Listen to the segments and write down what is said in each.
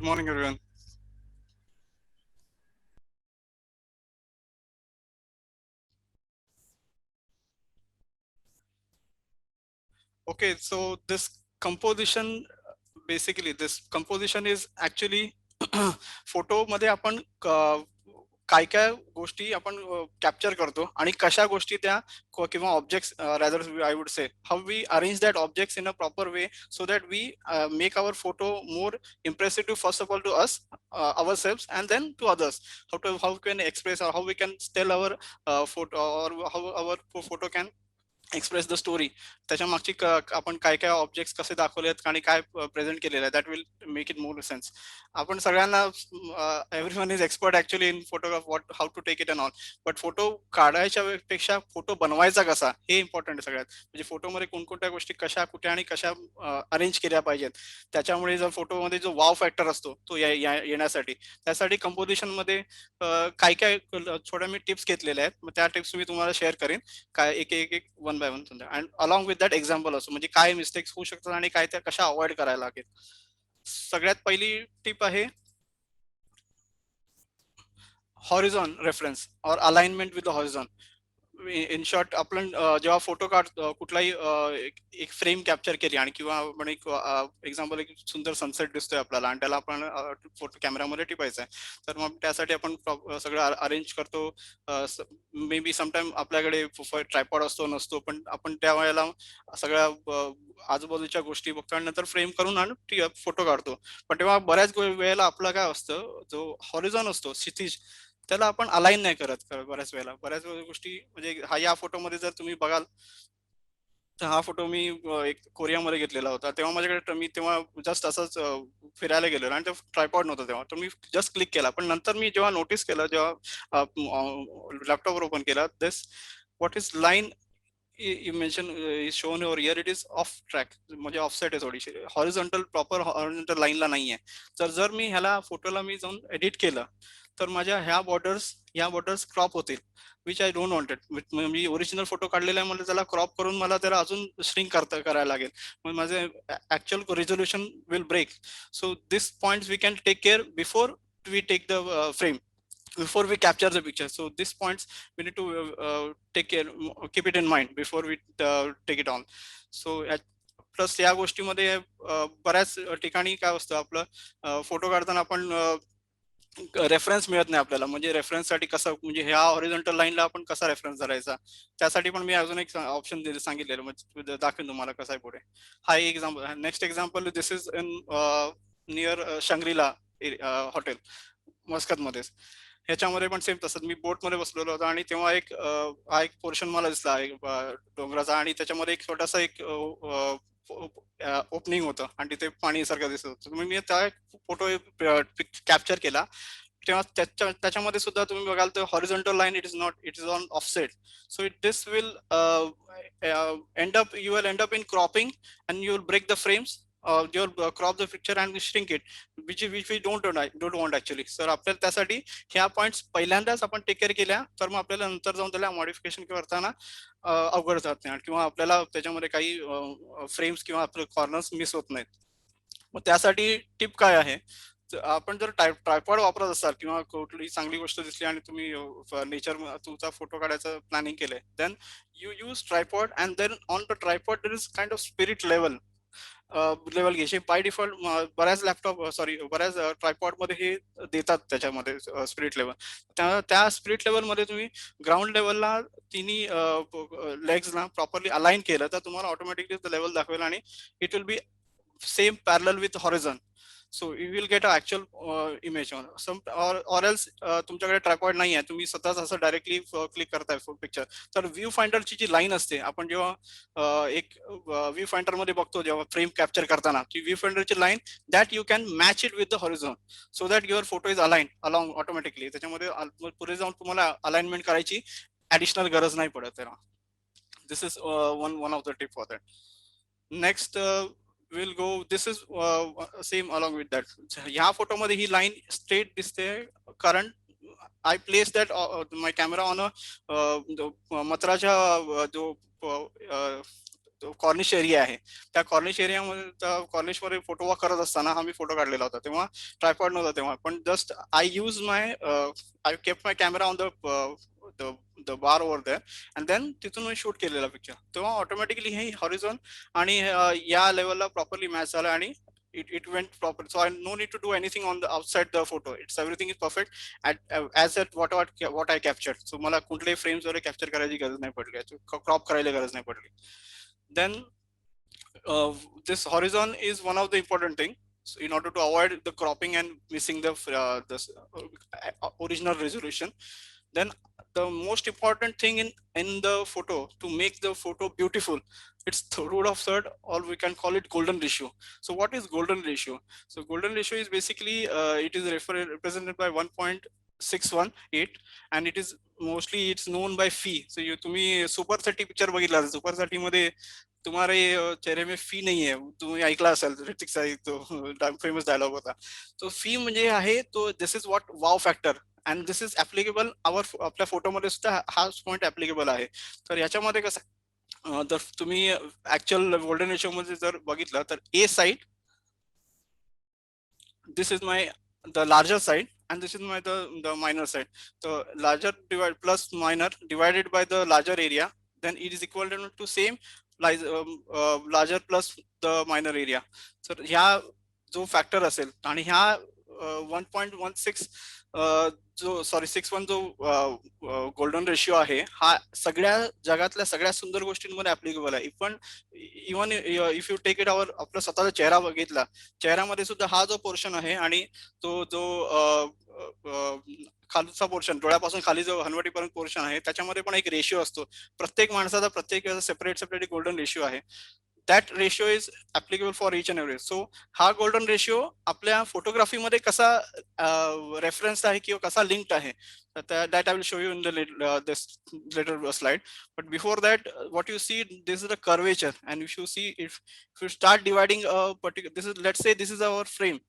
Good morning, everyone. Okay, so this composition, basically, this composition is actually photo मध्ये आपण काय काय गोष्टी आपण कॅप्चर करतो आणि कशा गोष्टी त्या किंवा objects rather I would say how we arrange that objects in a proper way so that we make our photo more impressive first of all to us ourselves and then to others how we can express or how we can tell our photo or how our photo can express the story त्याच्या मागची आपण काय काय objects कसे दाखवलेत आणि काय present केलेलं आहे that will make it more sense. आपण सगळ्यांना every one is expert actually in photograph what how to take it and all, but photo काढायच्या पेक्षा फोटो बनवायचा कसा हे इम्पॉर्टंट आहे सगळ्यात. म्हणजे फोटोमध्ये कोणकोणत्या गोष्टी कशा कुठे आणि कशा अरेंज केल्या पाहिजेत, त्याच्यामुळे जर फोटोमध्ये जो वाव फॅक्टर असतो तो येण्यासाठी त्यासाठी कंपोजिशन मध्ये काय काय छोट्या मी टिप्स घेतलेल्या आहेत. मग त्या टिप्स मी तुम्हाला शेअर करेन काय एक एक एक वन बाय वन समजा, and along with that example असो म्हणजे काय मिस्टेक्स होऊ शकतात आणि काय त्या कशा अवॉइड करायला लागेल. सगळ्यात पहिली टिप आहे हॉरिझॉन रेफरन्स और alignment with the horizon. In short आपण जेव्हा फोटो काढतो कुठलाही एक फ्रेम कॅप्चर केली आणि किंवा आपण एक एक्झाम्पल एक सुंदर सनसेट दिसतोय आपल्याला आणि त्याला आपण फोटो कॅमेरामध्ये टिपायचा आहे, तर मग त्यासाठी आपण सगळं अरेंज करतो. मे बी समटाईम आपल्याकडे ट्रायपॉड असतो नसतो, पण आपण त्या वेळेला सगळ्या आजूबाजूच्या गोष्टी बघतो आणि नंतर फ्रेम करून आणि फोटो काढतो. पण तेव्हा बऱ्याच वेळेला आपलं काय असतं, जो हॉरिझॉन असतो क्षितिज त्याला आपण अलाईन नाही करत बऱ्याच वेळेला. बऱ्याच गोष्टी म्हणजे हा या फोटोमध्ये जर तुम्ही बघाल तर हा फोटो मी एक कोरियामध्ये घेतलेला होता. तेव्हा माझ्याकडे मी तेव्हा जस्ट असंच फिरायला गेलेलो आणि तो ट्रायपॉड नव्हता तेव्हा, तर मी जस्ट क्लिक केला. पण नंतर मी जेव्हा नोटीस केलं, जेव्हा लॅपटॉपवर ओपन केला, this what is line you mention is shown over here, it is off track, म्हणजे ऑफसेट आहे थोडीशी, हॉरिझॉन्टल प्रॉपर हॉरिझॉन्टल लाईनला नाही आहे. तर जर मी ह्याला फोटोला मी जाऊन एडिट केलं तर माझ्या ह्या बॉर्डर्स क्रॉप होतील, which I don't wanted. Me original photo काढलेला आहे, मला त्याला क्रॉप करून मला त्याला अजून श्रिंक करायला लागेल, मग माझे actual resolution will break. So this points we can take care before we take the frame, before we capture the picture. So these points we need to take care, keep it in mind before we take it on. So plus या गोष्टीमध्ये बऱ्याच ठिकाणी काय असतं, आपलं photo काढताना आपण reference मिळत नाही आपल्याला. म्हणजे रेफरन्ससाठी कसं, म्हणजे ह्या हॉरिझॉन्टल लाईनला आपण कसा रेफरन्स धरायचा, त्यासाठी पण मी अजून एक ऑप्शन सांगितलेलं, म्हणजे दाखवेन तुम्हाला कसं आहे पुढे. हा एक example. Next example, this is in near Shangrila hotel Muscat मध्ये. ह्याच्यामध्ये पण सेम तसंच मी बोट मध्ये बसलेलो होतो आणि तेव्हा हा एक पोर्शन मला दिसला डोंगराचा आणि त्याच्यामध्ये एक छोटासा एक ओपनिंग होतं आणि तिथे पाणी सारखं दिसत होतं. मी त्या फोटो कॅप्चर केला. तेव्हा त्याच्यामध्ये सुद्धा तुम्ही बघाल तर horizontal line it is not, it is on offset. So this will end up in cropping and you will break the frames, your crop the picture and shrink it, which we don't want actually. Sir आपल्याला त्यासाठी ह्या points पहिल्यांदाच आपण take care केल्या तर मग आपल्याला नंतर जाऊन त्याला मॉडिफिकेशन करताना अवघड जात नाही किंवा आपल्याला त्याच्यामध्ये काही फ्रेम्स किंवा आपले कॉर्नर्स मिस होत नाहीत. मग त्यासाठी टिप काय आहे, आपण जर ट्रायपॉड वापरत असाल किंवा कुठली चांगली गोष्ट दिसली आणि तुम्ही नेचर तुमचा फोटो काढायचं प्लॅनिंग केलंय, then you use tripod and then on the tripod there is kind of spirit level घ्यायचे बाय डिफॉल्ट. बऱ्याच लॅपटॉप सॉरी बऱ्याच ट्रायपॉड मध्ये हे देतात त्याच्यामध्ये स्पिरिट लेवल. त्या स्पिरिट लेवल मध्ये तुम्ही ग्राउंड लेवलला तिन्ही लेग्सला प्रॉपरली अलाइन केलं तर तुम्हाला ऑटोमॅटिकली लेवल दाखवेल आणि इट विल बी सेम पॅरल with horizon. So you will get a actual image on or else तुमच्याकडे ट्रायपॉड नाही आहे, तुम्ही स्वतःच असं डायरेक्टली क्लिक करताय पिक्चर, तर व्ह्यू फाइंडरची जी लाईन असते, आपण जेव्हा एक व्ह्यू फाइंडर मध्ये बघतो जेव्हा फ्रेम कॅप्चर करताना, की व्ह्यू फाइंडरची line that you can match it with the horizon so that your photo is align along automatically. त्याच्यामध्ये पुढे जाऊन तुम्हाला अलाइनमेंट करायची ऍडिशनल गरज नाही पडत तेव्हा. This is one of the tip for that. Next will go, this is same along with that. ह्या फोटोमध्ये ही लाईन स्ट्रेट दिसते कारण I place that my camera on a मत्राच्या जो कॉर्निश एरिया आहे, त्या कॉर्निश एरियामध्ये, त्या कॉर्निशमध्ये फोटो वॉक करत असताना हा मी फोटो काढलेला होता. तेव्हा ट्रायपॉड नव्हता तेव्हा, पण just I use my I kept my camera on the bar over there, and then तिथून मी शूट केलेला पिक्चर. तेव्हा ऑटोमॅटिकली हे हॉरिझॉन आणि या लेवलला प्रॉपरली मॅच झाला आणि it went proper. So I no need to do anything on the outside the photo. It's everything is perfect as at what I captured. So मला कुठलेही फ्रेम्स वगैरे कॅप्चर करायची गरज नाही पडली, क्रॉप करायला गरज नाही पडली. Then this horizon is one of the important thing. So in order to avoid the cropping and missing the original resolution, then the most important thing in the photo to make the photo beautiful, it's the rule of third, or we can call it golden ratio. So what is golden ratio? So golden ratio is basically it is represented by 1.618, and it is mostly it's known by phi. So you तुम्ही super 30 picture बघितला, super 30 मध्ये तुम्हारे चेहरे में fee नाही आहे, तुम्ही ऐकला असाल, ऋतिकचा तो फेमस डायलॉग होता. तो फी म्हणजे आहे तो, this is what wow factor, and this is applicable आपल्या फोटोमध्ये सुद्धा हाच पॉईंट ऍप्लिकेबल आहे. तर याच्यामध्ये कसं, तर तुम्ही ऍक्च्युअल गोल्डन रेशो मध्ये जर बघितलं तर ए side, this is my the larger side and this is my the minor side. So larger divide plus minor divided by the larger area, then it is equal to same larger plus the minor area. So ह्या जो factor असेल आणि ह्या 1.16 जो 61 जो golden ratio आहे, हा सगळ्या जगातल्या सगळ्या सुंदर गोष्टींमध्ये ऍप्लिकेबल आहे. Even if you take it आपला स्वतःचा चेहरा बघितला, चेहऱ्यामध्ये सुद्धा हा जो पोर्शन आहे आणि तो जो खालचा पोर्शन, डोळ्यापासून खाली जो हनवटीपर्यंत पोर्शन आहे, त्याच्यामध्ये पण एक रेशिओ असतो. प्रत्येक माणसाचा प्रत्येक सेपरेट गोल्डन रेशिओ आहे. That ratio is applicable for each and every. So हा गोल्डन रेशिओ आपल्या फोटोग्राफीमध्ये कसा रेफरन्स आहे किंवा कसा लिंक्ड आहे, that I will show you in this later slide. But before that, what you see, this is the curvature, and if you see, if you start dividing a particular, this is, let's say this is our frame,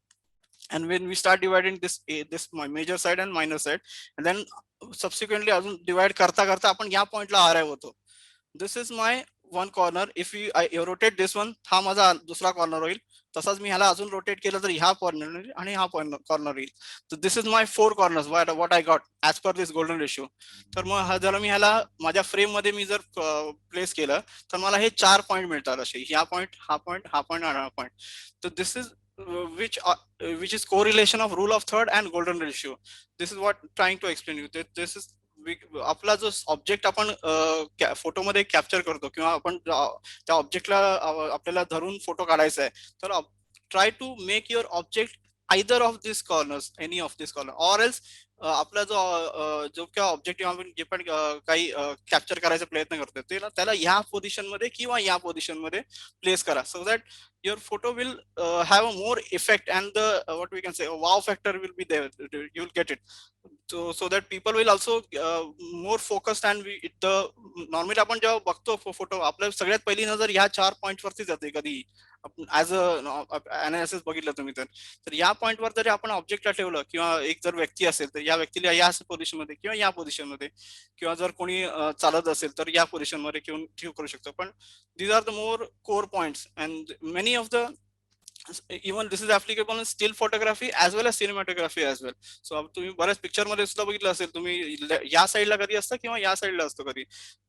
and when we start dividing this major side and minor side, and then subsequently अजून divide करता करता आपण या पॉइंटला arrive होतो. This is my one corner. If I rotate this one, हा माझा दुसरा कॉर्नर होईल. तसाच मी ह्याला अजून रोटेट केलं तर ह्या कॉर्नर आणि हा कॉर्नर येईल. So this is my 4 corners what I got as per this golden ratio. तर मग जर मी ह्याला माझ्या फ्रेम मध्ये मी जर प्लेस केलं तर मला हे 4 पॉइंट मिळतात असे, ह्या पॉइंट, हा पॉइंट, हा पॉइंट आणि हा पॉइंट. तर this is which is correlation of rule of third and golden ratio. This is what trying to explain you. This is आपला जो ऑब्जेक्ट आपण फोटोमध्ये कॅप्चर करतो किंवा आपण त्या ऑब्जेक्टला आपल्याला धरून फोटो काढायचा आहे, तर try to make your object either of this corners, any of this corner, or else आपला जो काय ऑब्जेक्टिव्ह आपण जे पण काही कॅप्चर करायचा प्रयत्न करतो त्याला ह्या पोझिशन मध्ये किंवा या पोझिशन मध्ये प्लेस करा, so that your photo will have a more effect, and the what we can say a wow factor will be there. You will get it, so that people will also more focused, and the normally आपण जेव्हा बघतो photo, आपल्या सगळ्यात पहिली नजर ह्या 4 point वरती जाते कधी ऍज अ अनालिसिस बघितलं तुम्ही तर या पॉइंट वर जरी आपण ऑब्जेक्टला ठेवलं किंवा एक जर व्यक्ती असेल तर या व्यक्तीला या पोझिशन मध्ये किंवा या पोझिशन मध्ये, किंवा जर कोणी चालत असेल तर या पोझिशन मध्ये ठेवू करू शकतो. पण these are the more core points, and many of the even this is applicable in still photography as well as cinematography as well. So तुम्ही बऱ्याच पिक्चर मध्ये सुद्धा बघितलं असेल, तुम्ही या साईडला कधी असतं किंवा या साईडला असतो कधी,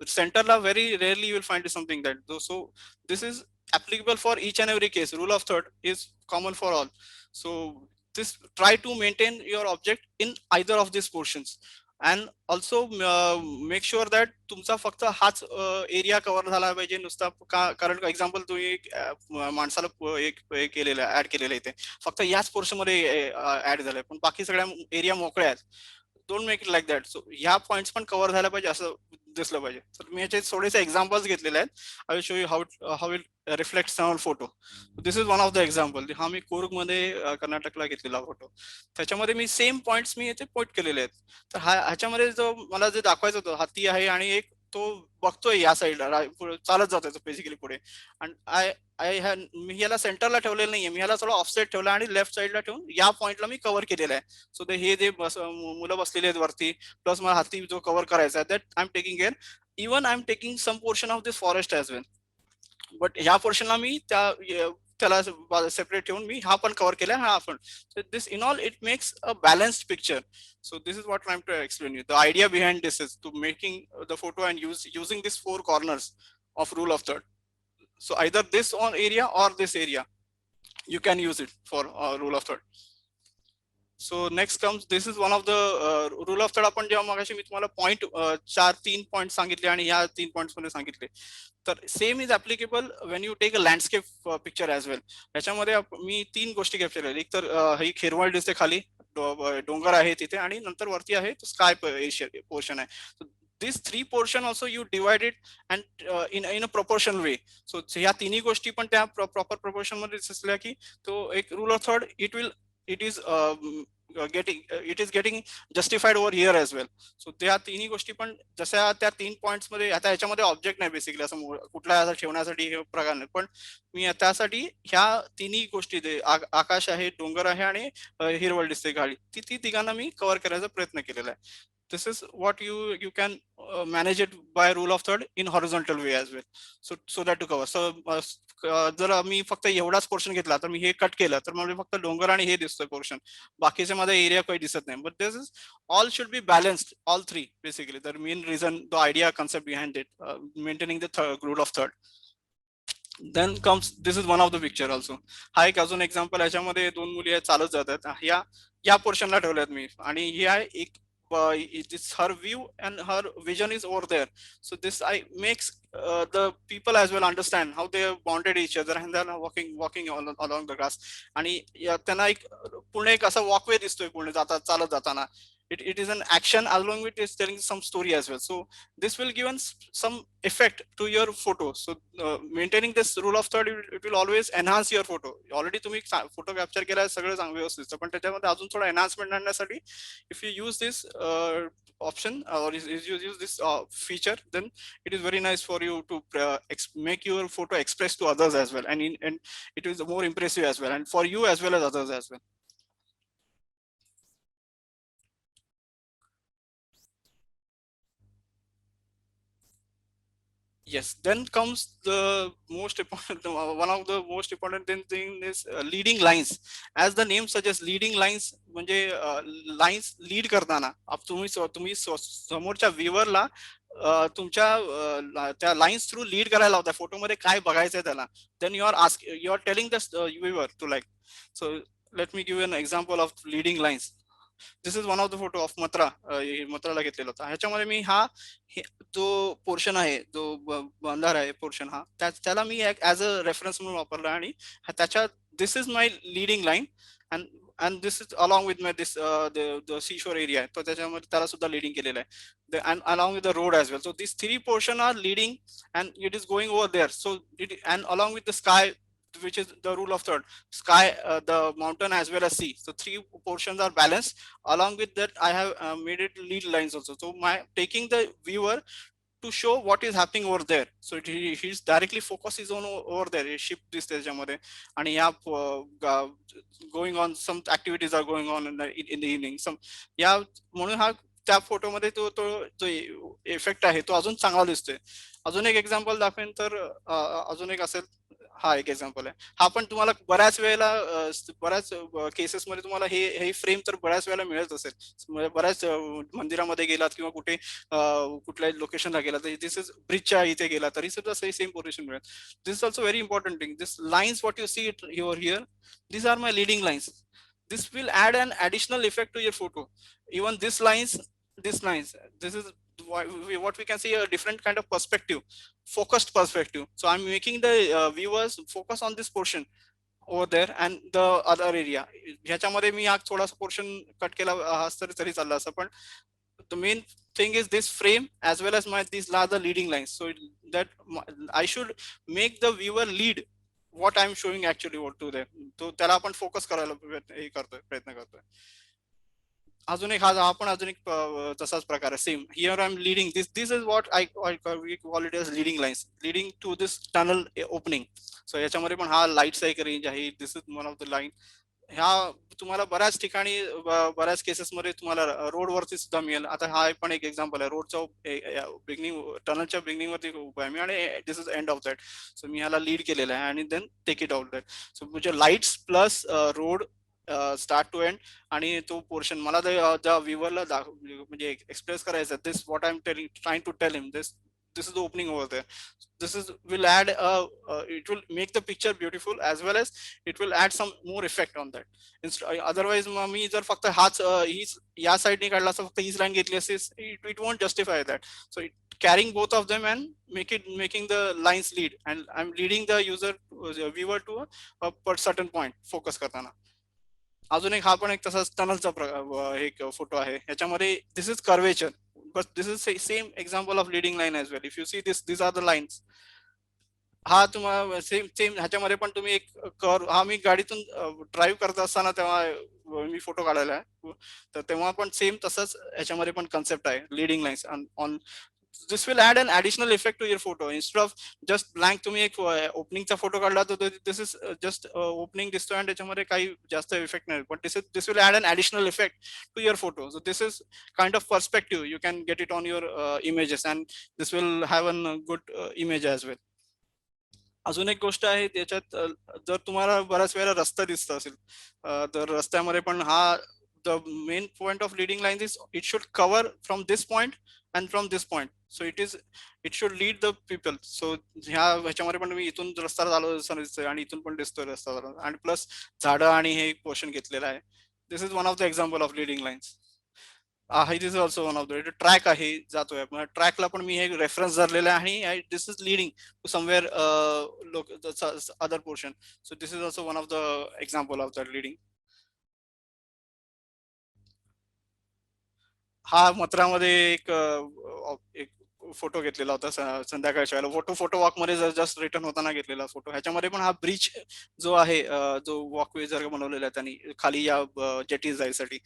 सेंटरला very rarely you will find something that. So this is applicable for each and every case. Rule of third is common for all. So this, try to maintain your object in either of these portions, and also make sure that तुमचा फक्त हाच area cover झाला पाहिजे नुसता, कारण example तुम्ही माणसाला एक केलेलं ऍड केलेलं इथे फक्त याच पोर्शन मध्ये ऍड झालंय, पण बाकी सगळ्या एरिया मोकळ्या आहेत. Don't make it like that. So ह्या पॉइंट्स पण कव्हर झाल्या पाहिजे असं दिसलं पाहिजे. तर मी याचे थोडेसे एक्झाम्पल्स घेतलेले आहेत. I will show you how it reflects on photo. This is one of the example. हा मी कूर्ग मध्ये कर्नाटकला घेतलेला फोटो, त्याच्यामध्ये मी सेम पॉइंट्स मी याचे पोट केलेले आहेत. तर ह्याच्यामध्ये जो मला जे दाखवायचं होतं, हत्ती आहे आणि एक तो बघतोय या साईडला चालत जातोय तो बेसिकली पुढे, आणि मी याला सेंटरला ठेवलेलं नाहीये, मी याला थोडं ऑफसेट ठेवलं आणि लेफ्ट साईडला ठेवून या पॉइंटला मी कव्हर केलेलं आहे. सो हे जे मुलं बसलेले आहेत वरती, प्लस मला हाती जो कव्हर करायचा आहे, that I am taking care. Even I am taking some portion of this forest as well. But ह्या पोर्शनला मी त्याला सेपरेट ठेवून मी हा पण कव्हर केला, हा पण. So this in all it makes a balanced picture. So this is what I'm trying to explain you. The idea behind this is to making the photo and using these four corners of rule of third. So either this on area or this area, you can use it for rule of third. So next comes, this is one of the rule of third. आपण जेव्हा मगाशी मी तुम्हाला point 3 point सांगितले आणि ह्या 3 points मध्ये सांगितले, तर same is applicable when you take a landscape picture as well. याच्यामध्ये मी 3 गोष्टी कॅप्चर केल्या. एक तर ही हिरवळ दिसते खाली, डोंगर आहे तिथे, आणि नंतर वरती आहे स्काय पोर्शन आहे. दिस 3 portion also you divided and in a proportion way. So ह्या तिन्ही गोष्टी पण त्या प्रॉपर प्रपोर्शन मध्ये दिसल्या की तो एक rule of third it is it is getting justified over here as well. So त्या तिन्ही गोष्टी पण जशा त्या 3 पॉइंट्स मध्ये, आता याच्यामध्ये ऑब्जेक्ट नाही बेसिकली, असं कुठला ठेवण्यासाठी हे प्रकार नाही, पण मी त्यासाठी ह्या तिन्ही गोष्टी, आकाश आहे, डोंगर आहे आणि हिरवळ दिसते गाडी, ती तिघांना मी कव्हर करायचा प्रयत्न केलेला आहे. This is what you can manage it by rule of third in horizontal way as well. So that to cover. So जर मी फक्त एवढाच पोर्शन घेतला तर मी हे कट केलं तर मला फक्त डोंगर आणि हे दिसतोय पोर्शन, बाकीचे माझा एरिया काही दिसत नाही. But this is all should be balanced, all three basically. The main reason, the idea concept behind it, maintaining the rule of third. Then comes, this is one of the picture also. हा एक अजून example. ह्याच्यामध्ये 2 मुली चालत जातात, या पोर्शनला ठेवल्यात मी, आणि ही आहे एक this her view and her vision is over there. So this I makes the people as well understand how they have bonded each other and then walking along the grass. आणि त्यांना एक पूर्ण एक असा वॉकवे दिसतोय पूर्ण चालत जाताना. It is an action along with it is telling some story as well. So this will give some effect to your photo. So maintaining this rule of third, it will always enhance your photo. Already तुम्ही photo capture केला सगळं चांगलं व्यवस्थित, पण त्याच्यामध्ये अजून थोडा enhancement आणण्यासाठी if you use this option or you use this feature, then it is very nice for you to make your photo express to others as well, and it is more impressive as well, and for you as well as others as well. Yes, then comes the most important, one of the most important thing is leading lines. As the name suggests, leading lines म्हणजे lines lead करताना तुम्ही समोरच्या व्ह्यूअरला तुमच्या त्या lines through lead करायला लावता फोटोमध्ये काय बघायचंय त्याला. Then you are telling the viewer to like. So let me give an example of leading lines. This is one of the photo of मथुराला घेतलेला होता. ह्याच्यामध्ये मी जो पोर्शन आहे, जो बंधार आहे पोर्शन, त्याला मी ऍज अ रेफरन्स म्हणून वापरला, आणि त्याच्या this is my leading line, and this is along with my the sea shore area आहे, तो त्याच्यामध्ये त्याला सुद्धा लिडिंग केलेला आहे, and along with the road as well. So this 3 portion are leading and it is going over there. So and along with the sky, which is the rule of third, sky, the mountain as well as sea. So 3 portions are balanced. Along with that, I have made it lead lines also. So my taking the viewer to show what is happening over there. So he's directly focus is on over there. He ship this त्याच्यामध्ये, आणि या going on some activities are going on in the evening. Some या म्हणून त्या फोटोमध्ये जो effect आहे तो अजून चांगला दिसतोय. अजून एक एक्झाम्पल दाखवेन तर अजून एक असेल, हा एक एक्झाम्पल आहे. हा पण तुम्हाला बऱ्याच वेळेला बऱ्याच केसेसमध्ये तुम्हाला हे फ्रेम तर बऱ्याच वेळेला मिळत असेल. बऱ्याच मंदिरामध्ये गेलात किंवा कुठे कुठल्या लोकेशनला गेला तर दिस इज ब्रिजच्या इथे गेला तरी सुद्धा सेम पोझिशन मिळेल. This is also very important thing. This lines what you see it here, these are my leading lines. This will add an additional effect to your photo. Even this lines, this is what we can see, a different kind of perspective, focused perspective. So I'm making the viewers focus on this portion over there and the other area. ह्याच्यामध्ये मी हा थोडासा portion cut केला तरी चालला असं, पण the main thing is this frame as well as these are the leading lines, so that I should make the viewer lead what I'm showing actually what to them. तो त्याला आपण focus करायला प्रयत्न करतोय. अजून एक हा पण अजून एक तसाच प्रकार आहे, same. Here I am leading this is what I call it as leading lines, leading to this tunnel opening. So याच्यामध्ये पण हा लाईटचा एक रेंज आहे. This is one of the line. ह्या तुम्हाला बऱ्याच ठिकाणी बऱ्याच केसेसमध्ये तुम्हाला रोडवरती सुद्धा मिळेल. आता हा पण एक एक्झाम्पल आहे. रोडच्या बिगनिंग टनलच्या बिगनिंग वरती उभा आहे मी आणि this is end of that. So मी ह्याला लीड केलेलं आहे आणि then take it out that. So म्हणजे lights plus road start to end आणि तो पोर्शन मला त्या व्ह्यूअरला म्हणजे एक्सप्रेस करायचा this what I am telling trying to tell him this is the opening over there. This is will add it will make the picture beautiful as well as it will add some more effect on that. Otherwise मी जर फक्त हाच हीच या साईडने काढला असं फक्त हीच लाईन घेतली असते, it won't justify that. So carrying both of them and making the lines lead and I'm leading the viewer to a certain point focus करताना. अजून एक हा पण एक तसाच टनलचा एक फोटो आहे. ह्याच्यामध्ये this is curvature but this is same example of leading line as well. If you see this are the lines. हा तुम्हाला सेम सेम ह्याच्यामध्ये पण तुम्ही एक कर हा मी गाडीतून ड्राईव्ह करत असताना तेव्हा मी फोटो काढायला आहे. तर तेव्हा पण सेम तसंच ह्याच्यामध्ये पण कन्सेप्ट आहे leading lines on. this will add an additional effect to your photo instead of just blank. तुम्ही एक ओपनिंगचा फोटो काढला तर दिस इज जस्ट ओपनिंग दिसतोय आणि त्याच्यामध्ये काही जास्त इफेक्ट नाही, पण this will add an additional effect to your photo. So this is kind of perspective you can get it on your images and this will have an good image as well. अजून एक गोष्ट आहे त्याच्यात, जर तुम्हाला बऱ्याच वेळेला रस्ता दिसत असेल तर रस्त्यामध्ये पण हा the main point of leading line is it should cover from this point and from this point. So it should lead the people. So ह्याच्यामध्ये पण तुम्ही इथून रस्ता चालू दिसतोय आणि इथून पण दिसतोय रस्ता चालू आणि प्लस झाडं आणि हे पोर्शन घेतलेलं आहे. This is one of the example of leading lines. This is also one of the track आहे जातोय ट्रॅकला पण मी हे रेफरन्स धरलेला आहे आणि this is leading to somewhere लोक other portion. So this is also one of the example of that leading. हा मथुरामध्ये एक फोटो घेतलेला होता संध्याकाळच्या वेळेला फोटो वॉक मध्ये जस्ट रिटर्न होताना घेतलेला फोटो. ह्याच्यामध्ये पण हा ब्रिज जो आहे जो वॉकवे जर बनवलेला आहे त्यांनी खाली या जेटी जायसाठी,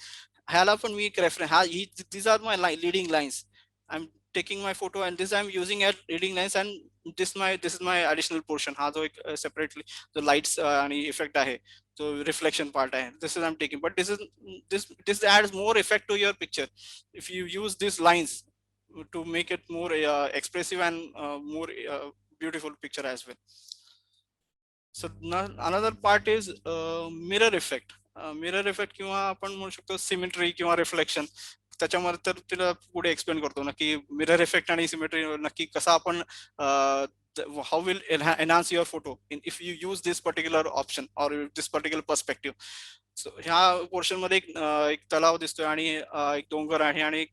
ह्याला पण मी एक रेफरन्स हा ही these are my leading lines. I am taking my photo and this I am using at leading lines and this is my additional portion. हा जो एक सेपरेटली जो लाईट्स आणि इफेक्ट आहे जो रिफ्लेक्शन पार्ट आहे this is I am taking but this adds more effect to your picture if you use these lines to make it more expressive and more beautiful picture as well. So another part is mirror effect. Mirror effect किंवा आपण म्हणू शकतो symmetry किंवा reflection. त्याच्यामध्ये तर तिला पुढे explain करतो ना की मिरर इफेक्ट आणि सिमेट्री नक्की कसा आपण how will enhance your photo if you use this particular option or this particular perspective. So ह्या पोर्शन मध्ये एक तलाव दिसतोय आणि एक डोंगर आहे आणि एक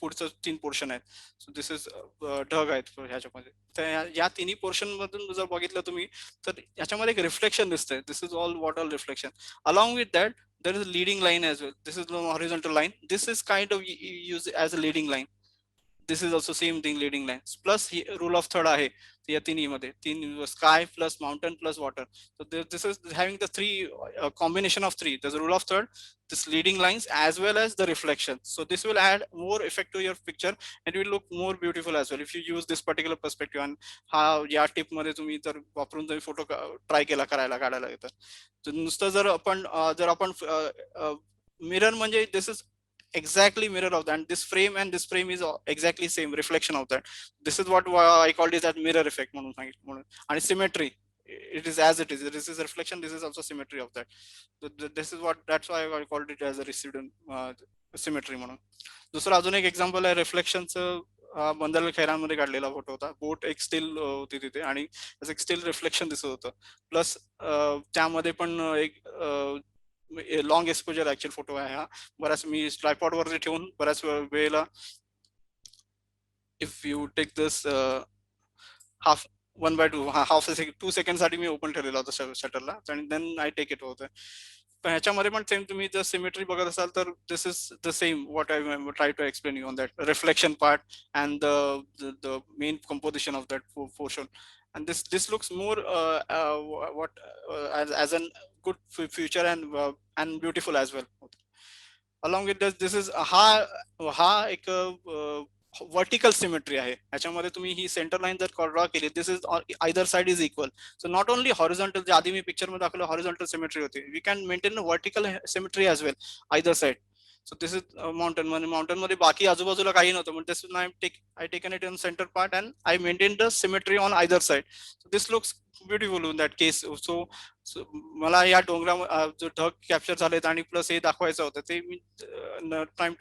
पुढचं 3 पोर्शन आहेत. सो दिस इज ढग आहेत ह्याच्यामध्ये. तर या तिन्ही पोर्शन मधून जर बघितलं तुम्ही तर याच्यामध्ये एक रिफ्लेक्शन दिसतंय. This is all water reflection. Along with that there is a leading line as well. This is the horizontal line. This is kind of used as a leading line. This is also same thing leading lines plus rule of third आहे या तिन्हीमध्ये तीन sky plus mountain plus water. So this is having the three combination of three. There's a rule of third, this leading lines as well as the reflection. So this will add more effect to your picture and it will look more beautiful as well if you use this particular perspective. And हा या tip मध्ये तुम्ही जर वापरून तुम्ही photo try केला करायला काढायला तर नुसतं जर आपण मिरर म्हणजे दिस is exactly mirror of that, and this frame is exactly same reflection of that. This is what I called it as mirror effect म्हणून सांगितलं. आणि symmetry, it is as it is. This is a reflection, this is also symmetry of that. So this is what, that's why I called it as a residual symmetry म्हणून. दुसरं अजून एक example आहे रिफ्लेक्शनचं. बंदर खैरामध्ये काढलेला फोटो होता. बोट एक steel होती तिथे आणि एक स्टील रिफ्लेक्शन दिसत होतं. प्लस त्यामध्ये पण एक लॉंग एक्सपोजर ऍक्च्युअल फोटो आहे हा. बऱ्याच मी ट्रायपॉड वरती ठेवून बऱ्याच वेळेला if you take this half 1/2 half 2 second साठी मी ओपन ठेवलेला होता शटरला आणि देन आय टेक इट होतं. पण ह्याच्यामध्ये पण सेम तुम्ही जर सिमेट्री बघत असाल तर this is the same what I try to explain you on that reflection part and the main composition of that portion. And this looks more what as an good future and beautiful as well. Along with this is हा एक vertical symmetry आहे. याच्यामध्ये तुम्ही ही centre line जर draw केली, this is either side is equal. So not only horizontal, जे आधी मी पिक्चर मध्ये दाखवलं हॉरिझॉन्टल सिमेट्री होती, we can maintain vertical symmetry as well either side. So this is mountain मध्ये बाकी आजूबाजूला काही नव्हतं, पण this I taken it in centre part and I maintain the symmetry on either side. So this looks beautiful in that case. So मला या डोंगरा जो ढग कॅप्चर झालेत आणि प्लस हे दाखवायचं होतं, ते मी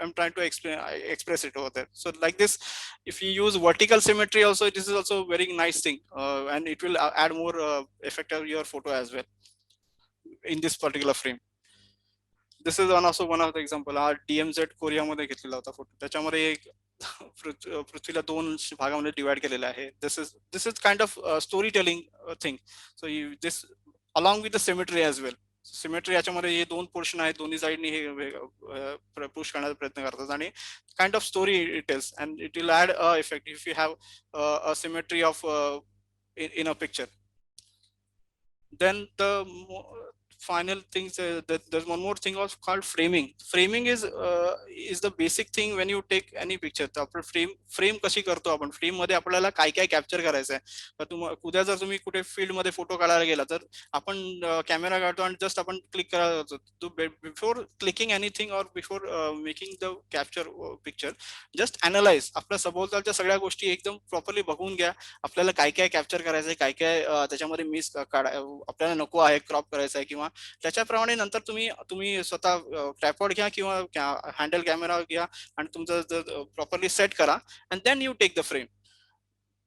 I'm trying to express it over there. So like this, if you use vertical symmetry also, this is also a very nice thing, and it will add more effect of your photo as well in this particular frame. This is also one of the example. हा DMZ कोरियामध्ये घेतलेला होता photo. त्याच्यामध्ये एक पृथ्वीला दोन भागामध्ये divide केलेला आहे. This is kind of story telling thing. So this along with the symmetry as well. Symmetry याच्यामध्ये हे दोन पोर्शन आहेत, दोन्ही साईडनी हे पुश करण्याचा प्रयत्न करतात आणि kind of story it tells and it will add a effect if you have a symmetry of in a picture. Then the final things, there's one more thing also called framing. Framing is the basic thing when you take any picture. तर आपण frame कशी करतो, आपण frame मध्ये आपल्याला काय काय capture करायचं आहे. उद्या जर तुम्ही कुठे फील्ड मध्ये फोटो काढायला गेला तर आपण कॅमेरा काढतो आणि जस्ट आपण क्लिक करायला जातो. बिफोर क्लिकिंग एनिथिंग और before making the capture picture, just analyse आपल्या सभोवतालच्या सगळ्या गोष्टी एकदम प्रॉपरली बघून घ्या. आपल्याला काय काय कॅप्चर करायचंय, काय काय त्याच्यामध्ये मिस आपल्याला नको आहे, क्रॉप करायचं आहे, किंवा त्याच्याप्रमाणे नंतर तुम्ही स्वतः ट्रायपॉड घ्या किंवा हँडल कॅमेरा घ्या आणि तुमचं प्रॉपरली सेट करा and then you take the frame.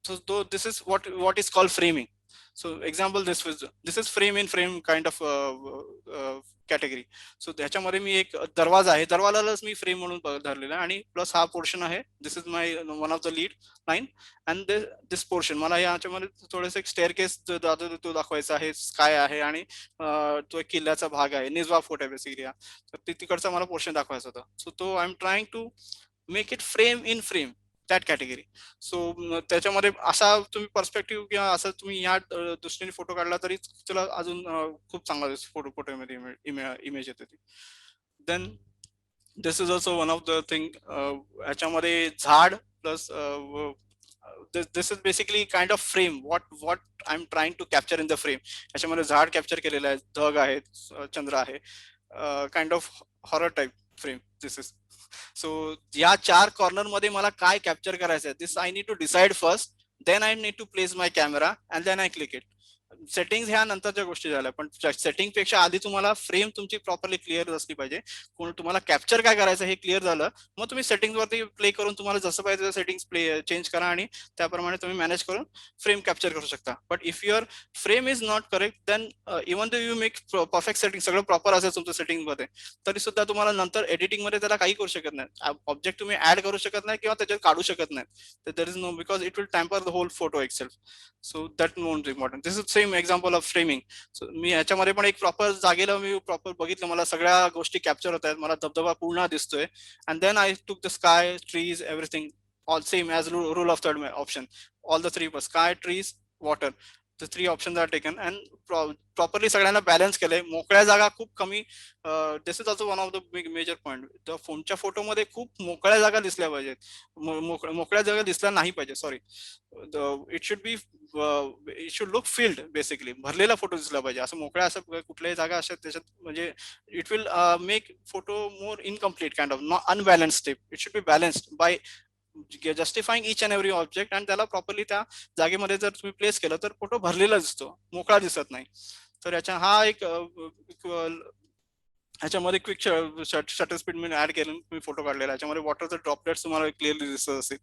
So this is what is called framing. So example, this is frame in frame kind of category. So त्याच्यामध्ये मी एक दरवाजा आहे, दरवाजालाच मी फ्रेम म्हणून धरलेला आहे आणि प्लस हा पोर्शन आहे, this is my one of the lead line and this portion मला याच्यामध्ये थोडेसे एक स्टेअर केस तो दाखवायचा आहे, स्काय आहे आणि तो एक किल्ल्याचा भाग आहे, निजवा फोर्ट आहे बेसिकली. तर तिकडचा मला पोर्शन दाखवायचा होता. सो तो I am trying to make it frame in frame, that category. So त्याच्यामध्ये असा तुम्ही पर्स्पेक्टिव्ह किंवा असं तुम्ही या दृष्टीने फोटो काढला तरी तुला अजून खूप चांगला फोटोमध्ये इमेज येते ती. Then this is also one of the thing. ह्याच्यामध्ये झाड plus this is basically kind of frame, what I am trying to capture in the frame. याच्यामध्ये झाड कॅप्चर केलेलं आहे, ढग आहेत, चंद्र आहे, kind of horror type frame this is. So या चार कॉर्नर मध्ये मला काय कॅप्चर करायचं आहे, this I need to decide first, then I need to place my camera and then I click it. Settings ह्या नंतरच्या गोष्टी झाल्या, पण सेटिंग पेक्षा आधी तुम्हाला फ्रेम तुमची प्रॉपरली क्लिअर असली पाहिजे. कोण तुम्हाला कॅप्चर काय करायचं हे क्लिअर झालं, मग तुम्ही सेटिंग वरती प्ले करून तुम्हाला जसं पाहिजे सेटिंग्स चेंज करा आणि त्याप्रमाणे तुम्ही मॅनेज करून फ्रेम कॅप्चर करू शकता. But if your frame is not correct, then even though you make perfect setting, सगळं प्रॉपर असेल तुमचं सेटिंग मध्ये, तरी सुद्धा तुम्हाला नंतर एडिटिंग मध्ये त्याला काही करू शकत नाही. ऑब्जेक्ट तुम्ही ऍड करू शकत नाही किंवा त्याच्यात काढू शकत नाही. तर there is no, because it will tamper the whole photo itself. So that most important. This is same example of framing. So मी ह्याच्यामध्ये पण एक प्रॉपर जागेला मी प्रॉपर बघितलं, मला सगळ्या गोष्टी कॅप्चर होत आहेत, मला धबधबा पूर्ण दिसतोय and then I took the sky, trees, everything all same as rule of third option. All the three, sky, trees, water, the three options are taken and properly सगळ्यांना बॅलन्स केलंय. मोकळ्या जागा खूप कमी, this is also one of the big major point. The फोनच्या फोटोमध्ये खूप मोकळ्या जागा दिसल्या पाहिजेत, मोकळ्या जागा दिसल्या नाही पाहिजे, sorry. It should B, it should look field, basically भरलेला फोटो दिसला पाहिजे. असं मोकळ्या असं कुठल्याही जागा असतात त्याच्यात, म्हणजे it will make photo more incomplete, kind of not unbalance step. It should be balanced by justifying each and every object आणि त्याला प्रॉपरली त्या जागेमध्ये जर तुम्ही प्लेस केलं तर फोटो भरलेला दिसतो, मोकळा दिसत नाही. तर याच्या हा एक ह्याच्यामध्ये क्विक शटर स्पीड मी ऍड केलं, मी फोटो काढलेला. याच्यामध्ये वॉटरचं ड्रॉपलेट्स तुम्हाला क्लिअरली दिसत असेल.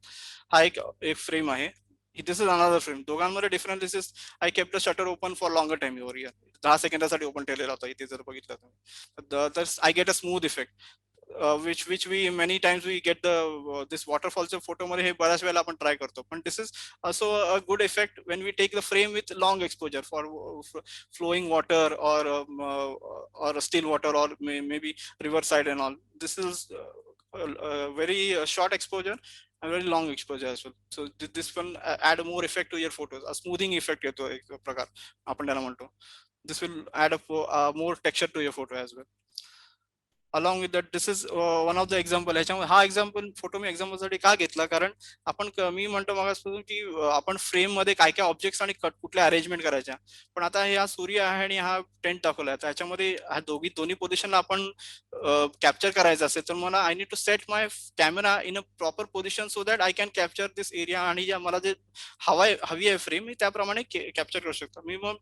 हा एक फ्रेम आहे. This is another frame. दोघांमध्ये difference, this is I kept the shutter open for longer time your year, 10 सेकंदासाठी ओपन ठेवलेला होता. इथे जर बघितलं तर I get a smooth effect, which we many times we get the this waterfalls photo मध्ये हे बऱ्याच वेळेला आपण ट्राय करतो. पण this is also a good effect when we take the frame with long exposure for flowing water or still water or maybe river side and all. This is very short exposure and very long exposure as well. So this will add more effect to your photos. A smoothing effect येतो एक प्रकार आपण त्याला म्हणतो. This will add more texture to your photo as well. Along with that this is one of the example. ह्याच्यामध्ये हा example photo मी एक्झाम्पलसाठी का घेतला, कारण मी म्हणतो मागासपासून की आपण फ्रेम मध्ये काय काय ऑब्जेक्ट्स आणि कुठल्या अरेंजमेंट करायच्या. पण आता हा सूर्य आहे आणि हा टेंट दाखवलाय, त्याच्यामध्ये हा दोन्ही पोझिशनला आपण कॅप्चर करायचं असेल तर मला I need to set my camera in a proper position so that I can capture this area, आणि ज्या मला जे हवी आहे फ्रेम मी त्याप्रमाणे कॅप्चर करू शकतो. मी मग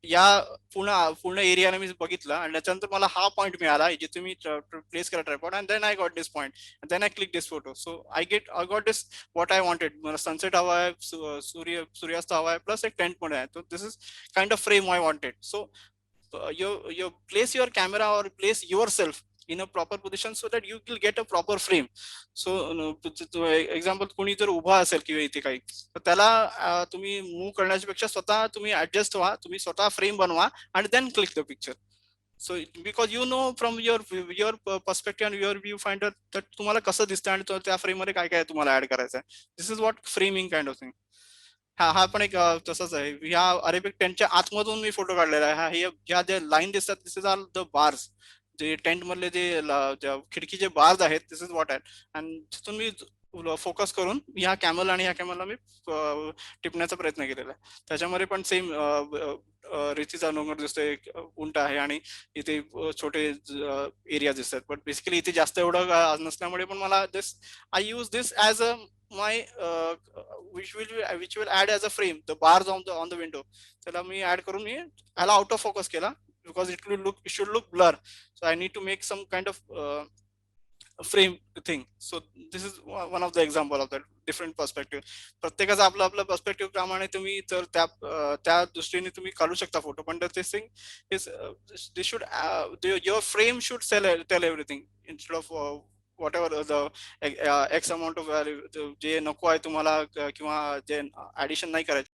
या पूर्ण पूर्ण एरियाने मी बघितलं आणि त्याच्यानंतर मला हा पॉईंट मिळाला जिथे मी प्लेस केला tripod, and then I got this point, then I click this photo. So I got this what I wanted. मला सनसेट हवा आहे, सूर्यास्त हवा आहे, प्लस एक टेंट मध्ये आहे. तो this is kind of frame I wanted. So you place your camera or place yourself in a proper position so that you will get a proper frame. So example कोणी जर उभा असेल किंवा इथे काही, तर त्याला तुम्ही मूव्ह करण्याच्या पेक्षा स्वतः तुम्ही ऍडजस्ट व्हा, तुम्ही स्वतः फ्रेम बनवा आणि then click the picture. So because you know from your perspective and your viewfinder तर तुम्हाला कसं दिसतं आणि त्या फ्रेम मध्ये काय काय तुम्हाला ऍड करायचं आहे. This is what framing kind of thing. हा हा पण एक तसंच आहे. ह्या अरेबिक टेंटच्या आतमधून मी फोटो काढलेला आहे. ह्या ज्या लाईन दिसतात दिस इज ऑल द बार्स, जे टेंट मधले ज्या खिडकीचे बार्स आहेत, दिस इज वॉट आहेत. आणि तिथून मी फोकस करून ह्या कॅमल आणि ह्या कॅमलला मी टिपण्याचा प्रयत्न केलेला आहे. त्याच्यामध्ये पण सेम रेतीचा डोंगर दिसतोय, उंट आहे आणि इथे छोटे एरिया दिसतात. बट बेसिकली इथे जास्त एवढं नसल्यामुळे पण मला this I use this as a my which will add as a frame the bars on the window. त्याला मी ऍड करून मी ह्याला आउट ऑफ फोकस केला because it should look blur, so I need to make some kind of frame thing. So this is one of the example of that different perspective. प्रत्येकाचा आपला आपला perspective प्रमाणे तुम्ही तर त्या दृष्टीने तुम्ही काढू शकता फोटो. पण this thing is this should your frame should tell everything instead of whatever the x amount of value जे नको आहे तुम्हाला किंवा जे ऍडिशन नाही करायचं